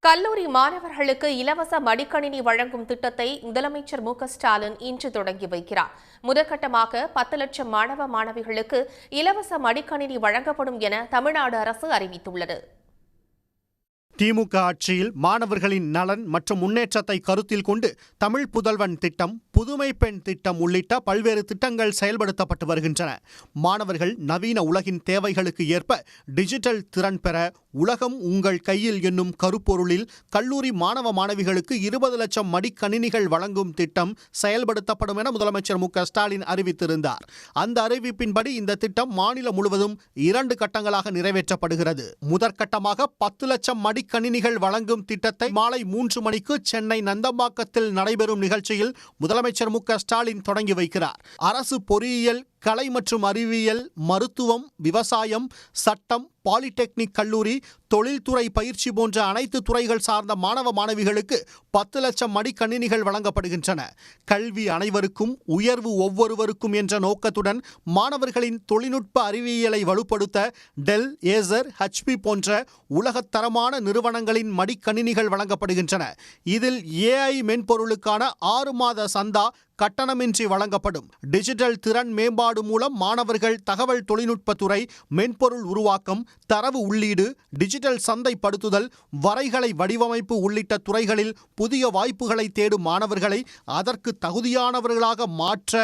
கல்லூரி மாணவர்களுக்கு இலவச மடிக்கணினி வழங்கும் திட்டத்தை முதலமைச்சர் மு.க.ஸ்டாலின் இன்று தொடங்கி வைக்கிறார். முதற்கட்டமாக 10 லட்சம் மாணவ மாணவிகளுக்கு இலவச மடிக்கணினி வழங்கப்படும் என தமிழ்நாடு அரசு அறிவித்துள்ளது. திமுக ஆட்சியில் மாணவர்களின் நலன் மற்றும் முன்னேற்றத்தை கருத்தில் கொண்டு தமிழ் புதல்வன் திட்டம், புதுமை பெண் திட்டம் உள்ளிட்ட பல்வேறு திட்டங்கள் செயல்படுத்தப்பட்டு வருகின்றன. மாணவர்கள் நவீன உலகின் தேவைகளுக்கு ஏற்ப டிஜிட்டல் திறன் பெற உலகம் உங்கள் கையில் என்னும் கருப்பொருளில் கல்லூரி மாணவ மாணவிகளுக்கு 20 லட்சம் மடிக்கணினிகள் வழங்கும் திட்டம் செயல்படுத்தப்படும் என முதலமைச்சர் மு.க.ஸ்டாலின் அறிவித்திருந்தார். அந்த அறிவிப்பின்படி இந்த திட்டம் மாநிலம் முழுவதும் 2 கட்டங்களாக நிறைவேற்றப்படுகிறது. முதற்கட்டமாக 10 லட்சம் மடிக்கணினிகள் வழங்கும் திட்டத்தை மாலை 3 மணிக்கு சென்னை நந்தம்பாக்கத்தில் நடைபெறும் நிகழ்ச்சியில் முதலமைச்சர் மு.க.ஸ்டாலின் தொடங்கி வைக்கிறார். அரசு பொறியியல், கலை மற்றும் அறிவியல், மருத்துவம், விவசாயம், சட்டம், பாலிடெக்னிக் கல்லூரி, தொழில்துறை பயிற்சி போன்ற அனைத்து துறைகள் சார்ந்த மாணவ மாணவிகளுக்கு 10 லட்சம் மடிக்கணினிகள் வழங்கப்படுகின்றன. கல்வி அனைவருக்கும், உயர்வு ஒவ்வொருவருக்கும் என்ற நோக்கத்துடன் மாணவர்களின் தொழில்நுட்ப அறிவியலை வலுப்படுத்த டெல், ஏசர், HP போன்ற உலகத்தரமான நிறுவனங்களின் மடிக்கணினிகள் வழங்கப்படுகின்றன. இதில் AI மென்பொருளுக்கான 6 மாத சந்தா கட்டணமின்றி வழங்கப்படும். டிஜிட்டல் திறன் மேம்பாடு மூலம் மாணவர்கள் தகவல் தொழில்நுட்பத்துறை, மென்பொருள் உருவாக்கம், தரவு உள்ளீடு, டிஜிட்டல் சந்தைப்படுத்துதல், வரைகலை வடிவமைப்பு உள்ளிட்ட துறைகளில் புதிய வாய்ப்புகளை தேடும் மாணவர்களை அதற்கு தகுதியானவர்களாக மாற்ற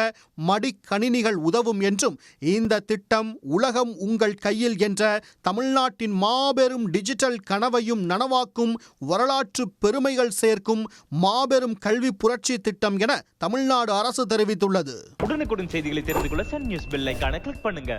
மடிக்கணினிகள் உதவும் என்றும், இந்த திட்டம் உலகம் உங்கள் கையில் என்ற தமிழ்நாட்டின் மாபெரும் டிஜிட்டல் கனவையும் நனவாக்கும், வரலாற்று பெருமைகள் சேர்க்கும் மாபெரும் கல்வி புரட்சி திட்டம் என தமிழ்நாடு அரசு தெரிவித்துள்ளது. உடனுக்குடன் செய்திகளை தெரிந்து கொள்ள சன் நியூஸ் பெல் ஐகானை கிளிக் பண்ணுங்க.